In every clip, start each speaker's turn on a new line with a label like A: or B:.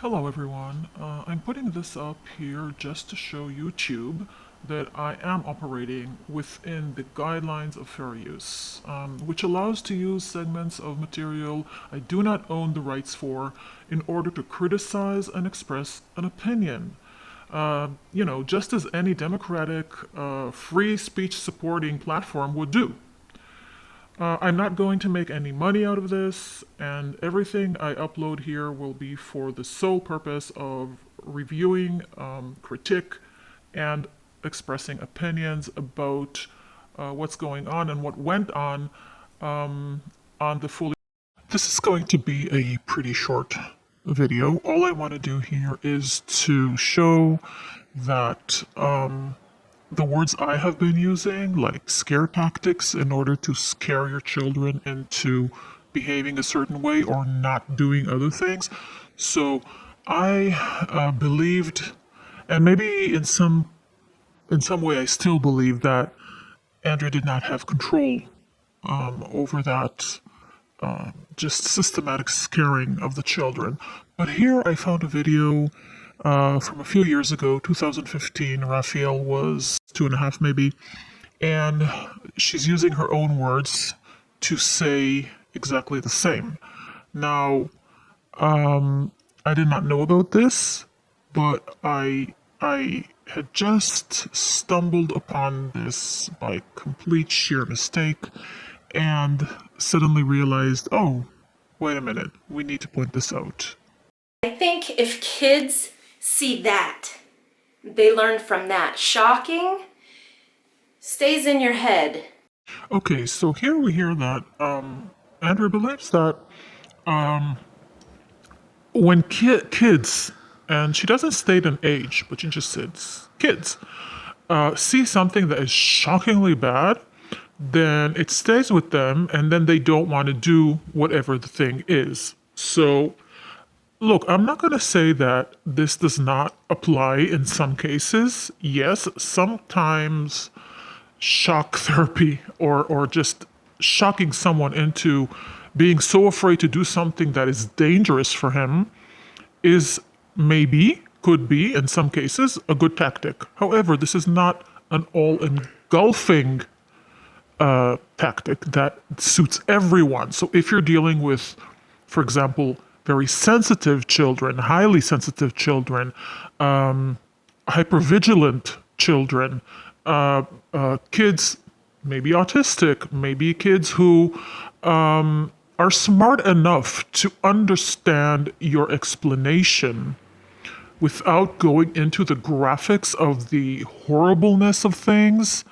A: Hello everyone, I'm putting this up here just to show YouTube that I am operating within the guidelines of fair use, which allows to use segments of material I do not own the rights for in order to criticize and express an opinion. Just as any democratic, free speech supporting platform would do. I'm not going to make any money out of this, and everything I upload here will be for the sole purpose of reviewing, critique, and expressing opinions about what's going on and what went on the fully. This is going to be a pretty short video. All I want to do here is to show that the words I have been using, like scare tactics, in order to scare your children into behaving a certain way or not doing other things. So I believed, and maybe in some way I still believe, that Andrea did not have control over that just systematic scaring of the children. But here I found a video from a few years ago, 2015. Raphael was 2.5 maybe, and she's using her own words to say exactly the same. Now, I did not know about this, but I had just stumbled upon this by complete sheer mistake and suddenly realized, oh, wait a minute, we need to point this out.
B: I think if kids see that, they learn from that. Shocking stays in your head.
A: Okay, so here we hear that Andrea believes that when kids, and she doesn't state an age, but she just says kids, see something that is shockingly bad, then it stays with them, and then they don't want to do whatever the thing is. So, look, I'm not going to say that this does not apply in some cases. Yes, sometimes shock therapy or just shocking someone into being so afraid to do something that is dangerous for him is could be, in some cases, a good tactic. However, this is not an all-engulfing tactic that suits everyone. So if you're dealing with, for example, very sensitive children, highly sensitive children, hypervigilant children, kids, maybe autistic, maybe kids who are smart enough to understand your explanation without going into the graphics of the horribleness of things,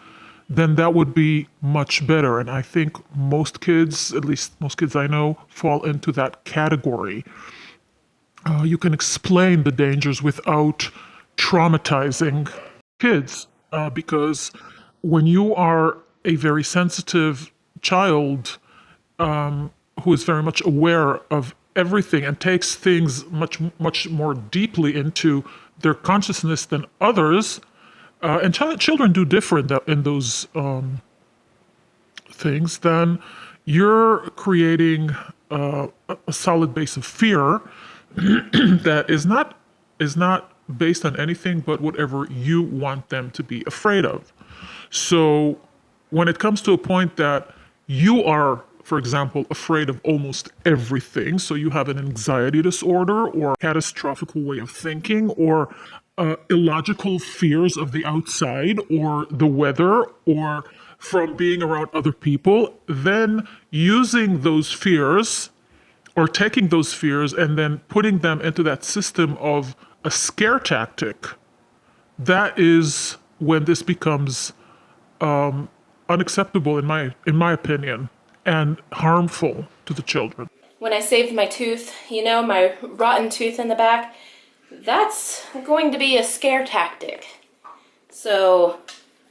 A: then that would be much better. And I think most kids, at least most kids I know, fall into that category. You can explain the dangers without traumatizing kids, because when you are a very sensitive child who is very much aware of everything and takes things much more deeply into their consciousness than others, and children do different in those things, then you're creating a solid base of fear that is not based on anything but whatever you want them to be afraid of. So when it comes to a point that you are, for example, afraid of almost everything, so you have an anxiety disorder or catastrophic way of thinking or illogical fears of the outside or the weather or from being around other people, then using those fears or taking those fears and then putting them into that system of a scare tactic, that is when this becomes unacceptable in my opinion, and harmful to the children.
B: When I saved my tooth, my rotten tooth in the back, that's going to be a scare tactic. So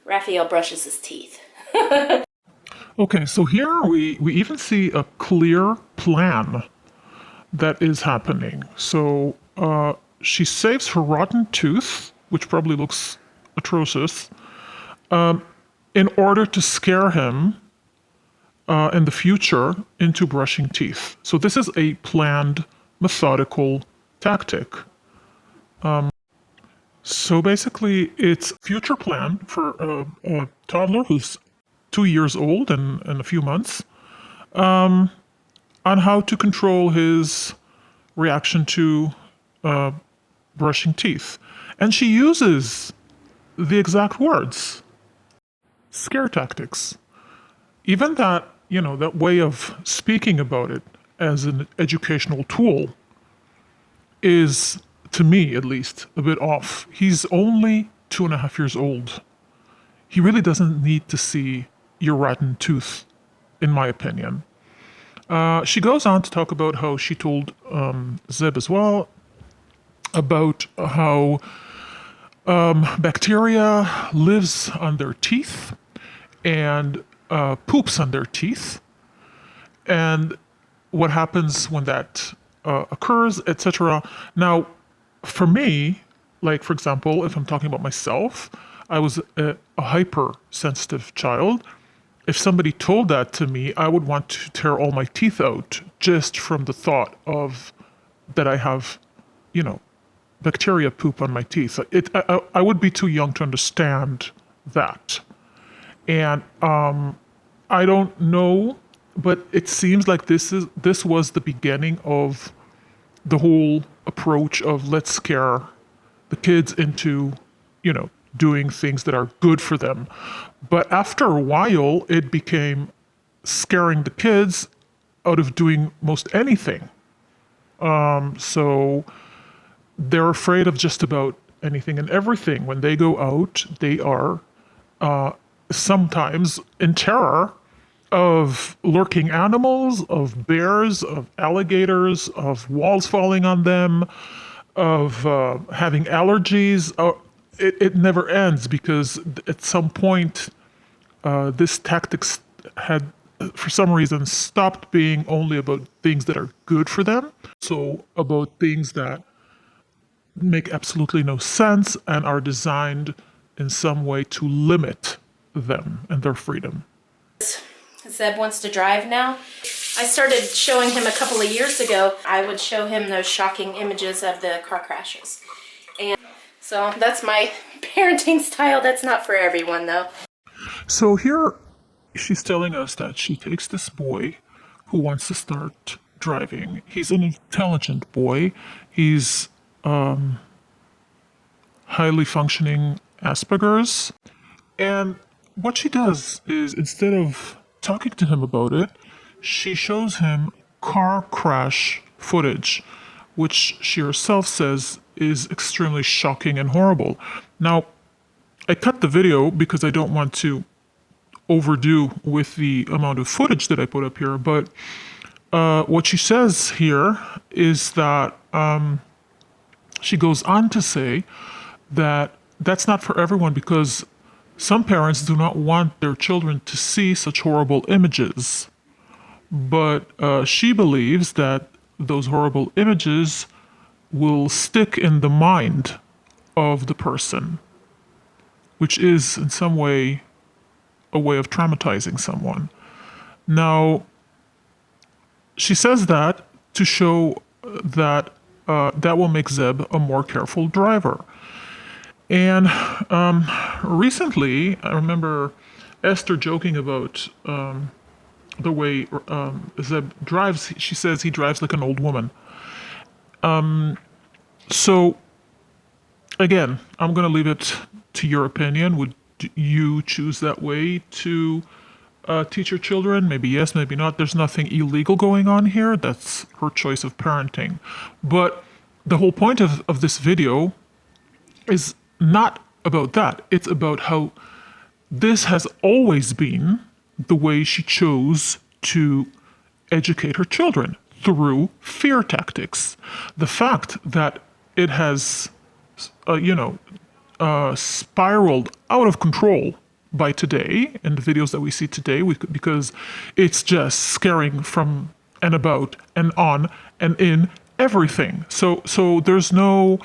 B: Raphael brushes his teeth.
A: Okay, so here we even see a clear plan that is happening. So she saves her rotten tooth, which probably looks atrocious, in order to scare him in the future into brushing teeth. So this is a planned, methodical tactic. So basically, it's a future plan for a toddler who's 2 years old and in a few months on how to control his reaction to brushing teeth. And she uses the exact words scare tactics. Even that, that way of speaking about it as an educational tool is, to me at least, a bit off. He's only 2.5 years old. He really doesn't need to see your rotten tooth, in my opinion. She goes on to talk about how she told Zeb as well about how bacteria lives on their teeth and poops on their teeth, and what happens when that occurs, etc. Now, for me, like for example, if I'm talking about myself, I was a hypersensitive child. If somebody told that to me, I would want to tear all my teeth out just from the thought of that I have, bacteria poop on my teeth. I would be too young to understand that. And I don't know, but it seems like this was the beginning of the whole approach of let's scare the kids into, doing things that are good for them. But after a while, it became scaring the kids out of doing most anything. So they're afraid of just about anything and everything. When they go out, they are sometimes in terror of lurking animals, of bears, of alligators, of walls falling on them, of having allergies. It never ends because at some point this tactics had, for some reason, stopped being only about things that are good for them, so about things that make absolutely no sense and are designed in some way to limit them and their freedom.
B: Zeb wants to drive now. I started showing him a couple of years ago. I would show him those shocking images of the car crashes. And so that's my parenting style. That's not for everyone, though.
A: So here she's telling us that she takes this boy who wants to start driving. He's an intelligent boy. He's highly functioning Asperger's. And what she does is, instead of talking to him about it, she shows him car crash footage, which she herself says is extremely shocking and horrible. Now, I cut the video because I don't want to overdo with the amount of footage that I put up here, but what she says here is that she goes on to say that that's not for everyone because some parents do not want their children to see such horrible images. But she believes that those horrible images will stick in the mind of the person, which is in some way a way of traumatizing someone. Now, she says that to show that that will make Zeb a more careful driver. And recently, I remember Esther joking about the way Zeb drives. She says he drives like an old woman. So, again, I'm going to leave it to your opinion. Would you choose that way to teach your children? Maybe yes, maybe not. There's nothing illegal going on here. That's her choice of parenting. But the whole point of this video is not about that. It's about how this has always been the way she chose to educate her children, through fear tactics. The fact that it has, spiraled out of control by today, in the videos that we see today, because it's just scaring from and about and on and in everything. So there's no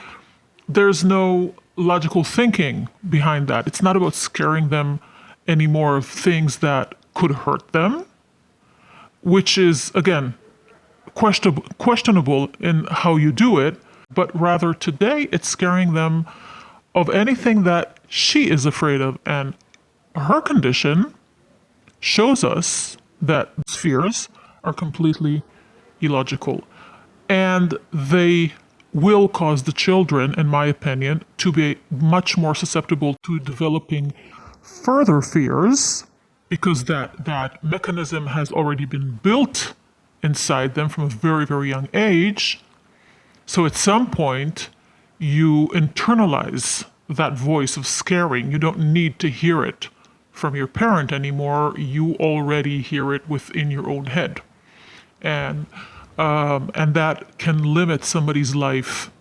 A: logical thinking behind that. It's not about scaring them anymore of things that could hurt them, which is, again, questionable in how you do it, but rather today it's scaring them of anything that she is afraid of. And her condition shows us that fears are completely illogical. And they will cause the children, in my opinion, to be much more susceptible to developing further fears because that mechanism has already been built inside them from a very, very young age. So at some point, you internalize that voice of scaring. You don't need to hear it from your parent anymore. You already hear it within your own head. And that can limit somebody's life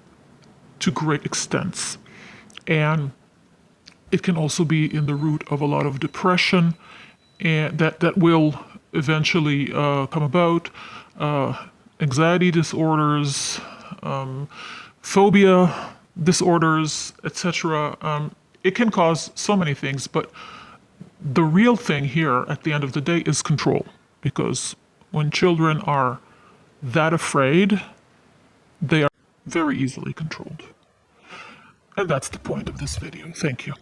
A: to great extents. And it can also be in the root of a lot of depression, and that will eventually come about. Anxiety disorders, phobia disorders, etc. It can cause so many things, but the real thing here at the end of the day is control. Because when children are that afraid, they are very easily controlled. And that's the point of this video. Thank you.